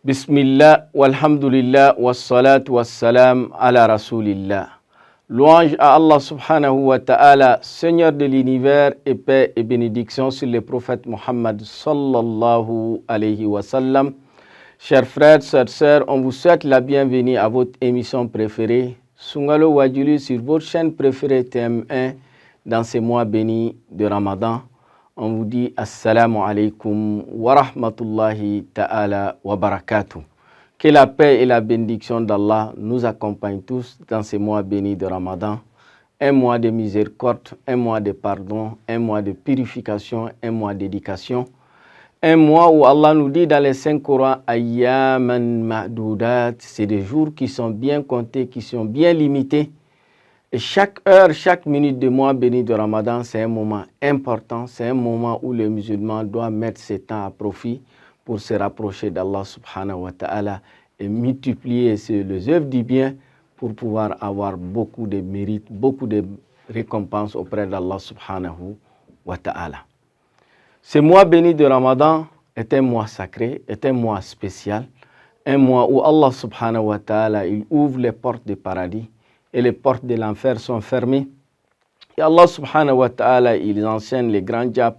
Bismillah, walhamdulillah, wassalatu wassalam ala rasulillah. Louange à Allah subhanahu wa ta'ala, Seigneur de l'univers, et paix et bénédiction sur le prophète Muhammad sallallahu alayhi wa sallam. Chers frères, sœurs, on vous souhaite la bienvenue à votre émission préférée, Sungalo Wadjulu, sur votre chaîne préférée TM1, dans ces mois bénis de Ramadan. On vous dit Assalamu alaikum wa rahmatullahi ta'ala wa barakatuh. Que la paix et la bénédiction d'Allah nous accompagnent tous dans ces mois bénis de Ramadan. Un mois de miséricorde, un mois de pardon, un mois de purification, un mois d'éducation. Un mois où Allah nous dit dans les 5 Corans, Ayyaman ma'doudat, c'est des jours qui sont bien comptés, qui sont bien limités. Et chaque heure, chaque minute de mois béni de Ramadan, c'est un moment important, c'est un moment où le musulman doit mettre ses temps à profit pour se rapprocher d'Allah subhanahu wa ta'ala et multiplier les œuvres du bien pour pouvoir avoir beaucoup de mérites, beaucoup de récompenses auprès d'Allah subhanahu wa ta'ala. Ce mois béni de Ramadan est un mois sacré, est un mois spécial, un mois où Allah subhanahu wa ta'ala il ouvre les portes du paradis et les portes de l'enfer sont fermées. Et Allah subhanahu wa ta'ala, il enseigne les grands diables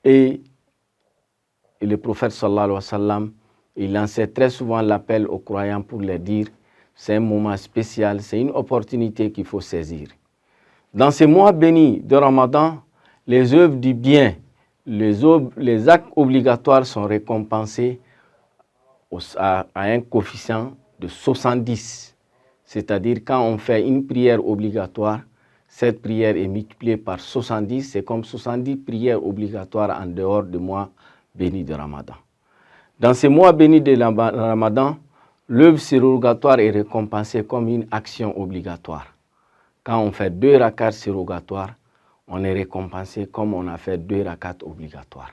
et le prophète sallallahu alayhi wa sallam, il enseigne très souvent l'appel aux croyants pour leur dire, c'est un moment spécial, c'est une opportunité qu'il faut saisir. Dans ces mois bénis de Ramadan, les œuvres du bien, les actes obligatoires sont récompensés à un coefficient de 70. C'est-à-dire quand on fait une prière obligatoire, cette prière est multipliée par 70, c'est comme 70 prières obligatoires en dehors du mois béni de Ramadan. Dans ce mois béni de Ramadan, l'œuvre surrogatoire est récompensée comme une action obligatoire. Quand on fait 2 rakats surrogatoires, on est récompensé comme on a fait 2 rakats obligatoires.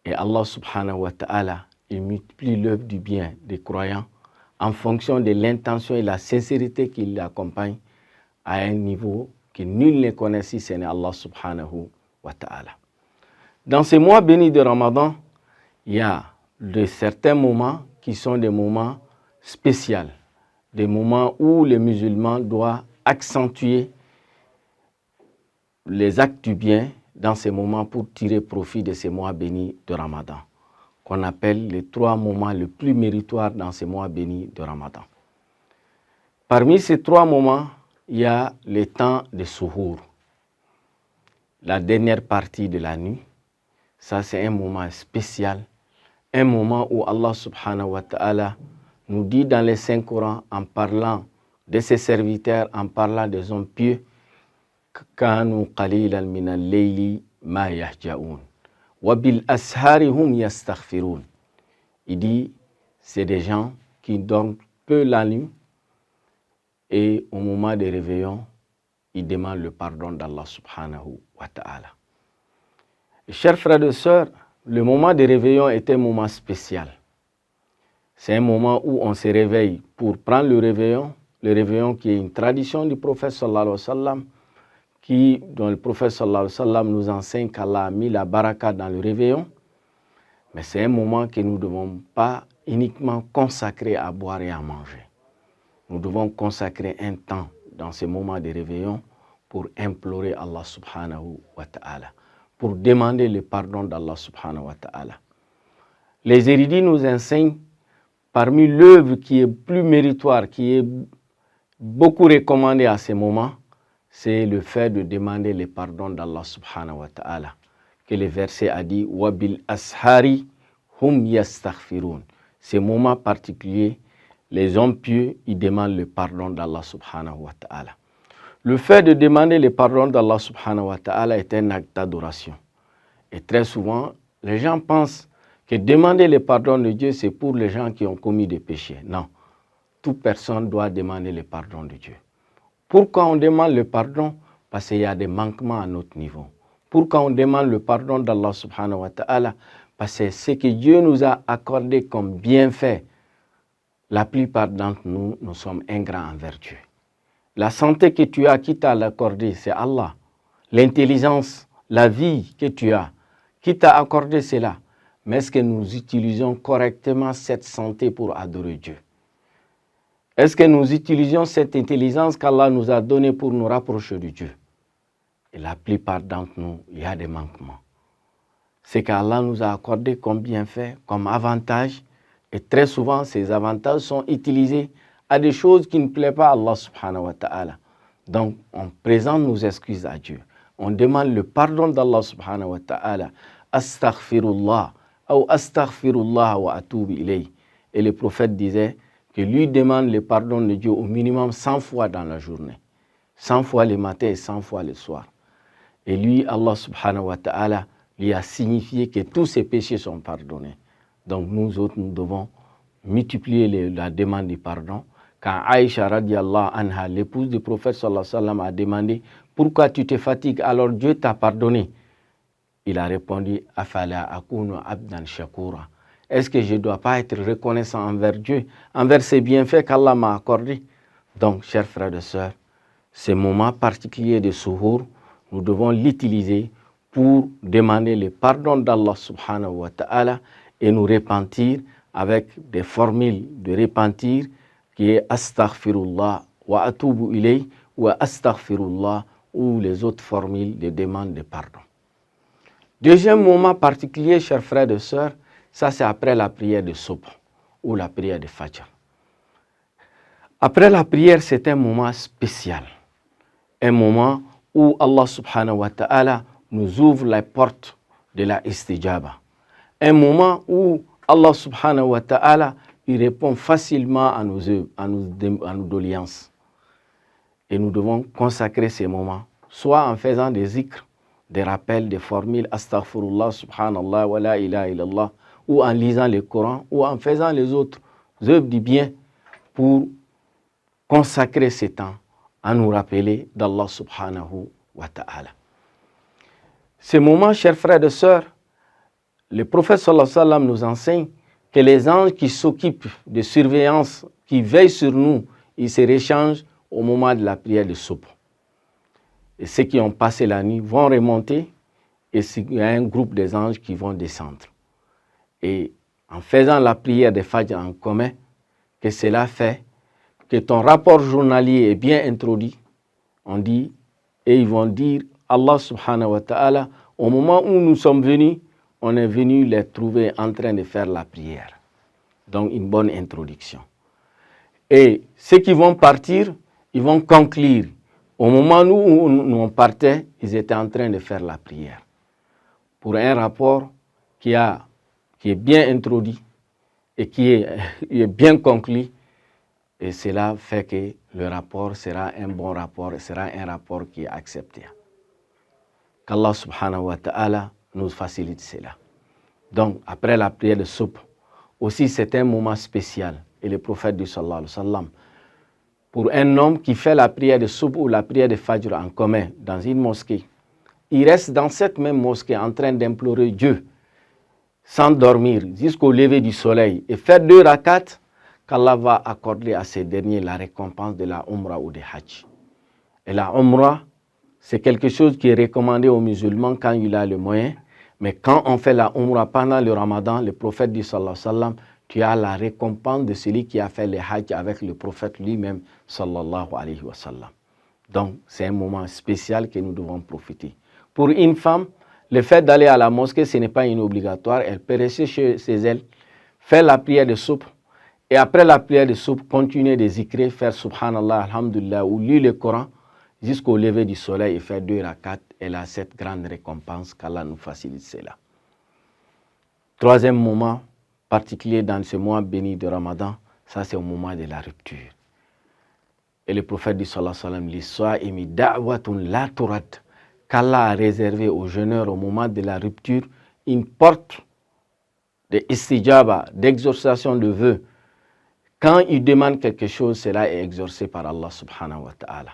Et Allah subhanahu wa ta'ala, il multiplie l'œuvre du bien des croyants en fonction de l'intention et la sincérité qui l'accompagne à un niveau que nul ne connaît si ce n'est Allah subhanahu wa ta'ala. Dans ces mois bénis de Ramadan, il y a certains moments qui sont des moments spéciaux, des moments où les musulmans doivent accentuer les actes du bien dans ces moments pour tirer profit de ces mois bénis de Ramadan, qu'on appelle les 3 moments les plus méritoires dans ces mois bénis de Ramadan. Parmi ces 3 moments, il y a le temps de Suhour, la dernière partie de la nuit. Ça, c'est un moment spécial, un moment où Allah subhanahu wa ta'ala nous dit dans les 5 Corans, en parlant de ses serviteurs, en parlant des hommes pieux, Kanu qalilan min al-layli ma yahja'un. Wabil ashari hum yastaghfirun. Il dit, c'est des gens qui dorment peu la nuit et au moment des réveillons, ils demandent le pardon d'Allah subhanahu wa ta'ala. Chers frères et sœurs, le moment des réveillons est un moment spécial. C'est un moment où on se réveille pour prendre le réveillon qui est une tradition du prophète sallallahu alayhi wa sallam, dont le prophète sallallahu alayhi wa sallam nous enseigne qu'Allah a mis la baraka dans le réveillon. Mais c'est un moment que nous ne devons pas uniquement consacrer à boire et à manger. Nous devons consacrer un temps dans ce moment de réveillon pour implorer Allah subhanahu wa ta'ala, pour demander le pardon d'Allah subhanahu wa ta'ala. Les érudits nous enseignent, parmi l'œuvre qui est plus méritoire, qui est beaucoup recommandée à ce moment, c'est le fait de demander le pardon d'Allah subhanahu wa ta'ala, que le verset a dit « Wabil ashari hum yastaghfirun ». Ces moments particuliers, les hommes pieux, ils demandent le pardon d'Allah subhanahu wa ta'ala. Le fait de demander le pardon d'Allah subhanahu wa ta'ala est un acte d'adoration. Et très souvent, les gens pensent que demander le pardon de Dieu, c'est pour les gens qui ont commis des péchés. Non, toute personne doit demander le pardon de Dieu. Pourquoi on demande le pardon? Parce qu'il y a des manquements à notre niveau. Pourquoi on demande le pardon d'Allah subhanahu wa ta'ala? Parce que ce que Dieu nous a accordé comme bienfait, la plupart d'entre nous, nous sommes ingrats envers Dieu. La santé que tu as, qui t'a accordé, c'est Allah. L'intelligence, la vie que tu as, qui t'a accordé cela. mais est-ce que nous utilisons correctement cette santé pour adorer Dieu? Est-ce que nous utilisons cette intelligence qu'Allah nous a donnée pour nous rapprocher de Dieu? Et la plupart d'entre nous, il y a des manquements. C'est qu'Allah nous a accordé comme bienfait, comme avantage, et très souvent, ces avantages sont utilisés à des choses qui ne plaisent pas à Allah subhanahu wa ta'ala. Donc, on présente nos excuses à Dieu. On demande le pardon d'Allah subhanahu wa ta'ala. Astaghfirullah, ou astaghfirullah wa atubu ilayh. Et le prophète disait que lui demande le pardon de Dieu au minimum 100 fois dans la journée. 100 fois le matin et 100 fois le soir. Et lui, Allah subhanahu wa ta'ala, lui a signifié que tous ses péchés sont pardonnés. Donc nous autres, nous devons multiplier la demande de pardon. Quand Aïcha radiallahu anha, l'épouse du prophète sallallahu alayhi wa sallam, a demandé « Pourquoi tu te fatigues alors Dieu t'a pardonné ?» Il a répondu « Afala akunu abdan shakura » Est-ce que je ne dois pas être reconnaissant envers Dieu, envers ses bienfaits qu'Allah m'a accordés? Donc, chers frères et sœurs, ces moments particuliers de souhour, nous devons l'utiliser pour demander le pardon d'Allah subhanahu wa ta'ala et nous repentir avec des formules de repentir qui est astaghfirullah wa atubu ilayh ou astaghfirullah ou les autres formules de demande de pardon. Deuxième moment particulier, chers frères et sœurs, ça c'est après la prière de Subh ou la prière de Fajr. Après la prière, c'est un moment spécial, un moment où Allah subhanahu wa ta'ala nous ouvre les portes de la istijaba. Un moment où Allah subhanahu wa ta'ala il répond facilement à nos doléances. Et nous devons consacrer ces moments, soit en faisant des zikrs, des rappels, des formules, astaghfirullah, subhanallah, wa la ilaha illallah, ou en lisant le Coran, ou en faisant les autres œuvres du bien pour consacrer ces temps à nous rappeler d'Allah subhanahu wa ta'ala. Ces moments, chers frères et sœurs, le prophète sallallahu alayhi wa sallam nous enseigne que les anges qui s'occupent de surveillance, qui veillent sur nous, ils se réchangent au moment de la prière de Subh. Et ceux qui ont passé la nuit vont remonter et il y a un groupe des anges qui vont descendre. Et en faisant la prière de Fajr en commun, que cela fait que ton rapport journalier est bien introduit, on dit, et ils vont dire, Allah subhanahu wa ta'ala, au moment où nous sommes venus, on est venu les trouver en train de faire la prière. Donc une bonne introduction. Et ceux qui vont partir, ils vont conclure. Au moment où nous on partait, ils étaient en train de faire la prière. Pour un rapport qui est bien introduit et qui est bien conclu, et cela fait que le rapport sera un bon rapport, sera un rapport qui est accepté. Qu'Allah subhanahu wa ta'ala nous facilite cela. Donc, après la prière de Subh, aussi c'est un moment spécial. Et le prophète dit sallallahu alayhi wa sallam, pour un homme qui fait la prière de Subh ou la prière de Fajr en commun dans une mosquée, il reste dans cette même mosquée en train d'implorer Dieu sans dormir jusqu'au lever du soleil et faire 2 rakats, qu'Allah va accorder à ces derniers la récompense de la Umrah ou de Hajj. Et la Umrah, c'est quelque chose qui est recommandé aux musulmans quand il a le moyen. Mais quand on fait la Umrah pendant le Ramadan, le prophète dit sallallahu alayhi wa sallam, tu as la récompense de celui qui a fait le Hajj avec le prophète lui-même sallallahu alayhi wa sallam. Donc c'est un moment spécial que nous devons profiter. Pour une femme, le fait d'aller à la mosquée, ce n'est pas obligatoire. Elle peut rester chez elle, faire la prière de Subh. Et après la prière de Subh, continuer de zikrer, faire Subhanallah, Alhamdulillah, ou lire le Coran jusqu'au lever du soleil et faire 2 rakats. Elle a cette grande récompense qu'Allah nous facilite cela. Troisième moment particulier dans ce mois béni de Ramadan, ça c'est au moment de la rupture. Et le prophète dit sallallahu alayhi wa sallam, l'histoire imi da'watun la turad, qu'Allah a réservé aux jeûneurs au moment de la rupture une porte de istijaba, d'exorcisation de vœux. Quand ils demandent quelque chose, cela est exaucé par Allah subhanahu wa ta'ala.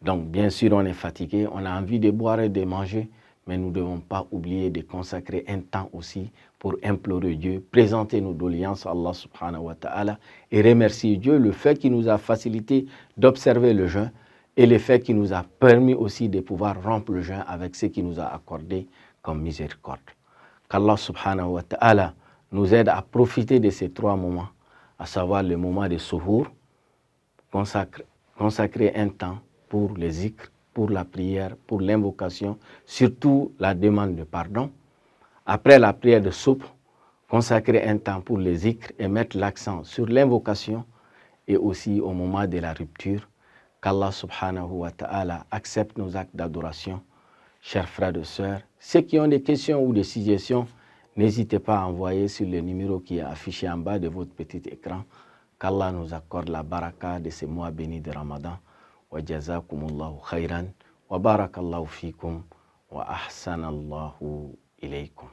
Donc, bien sûr, on est fatigué, on a envie de boire et de manger, mais nous ne devons pas oublier de consacrer un temps aussi pour implorer Dieu, présenter nos doléances à Allah subhanahu wa ta'ala et remercier Dieu le fait qu'il nous a facilité d'observer le jeûne et le fait qu'il nous a permis aussi de pouvoir rompre le jeûne avec ce qu'il nous a accordé comme miséricorde. Qu'Allah subhanahu wa ta'ala nous aide à profiter de ces 3 moments, à savoir le moment de Suhour, consacrer un temps pour les zikr, pour la prière, pour l'invocation, surtout la demande de pardon. Après la prière de Soub, consacrer un temps pour les zikr et mettre l'accent sur l'invocation, et aussi au moment de la rupture, qu'Allah subhanahu wa ta'ala accepte nos actes d'adoration. Chers frères et sœurs, ceux qui ont des questions ou des suggestions, n'hésitez pas à envoyer sur le numéro qui est affiché en bas de votre petit écran. Qu'Allah nous accorde la baraka de ces mois bénis de Ramadan. Wa jazakumullahu khayran, wa barakallahu fikum, wa ahsanallahu ilaykum.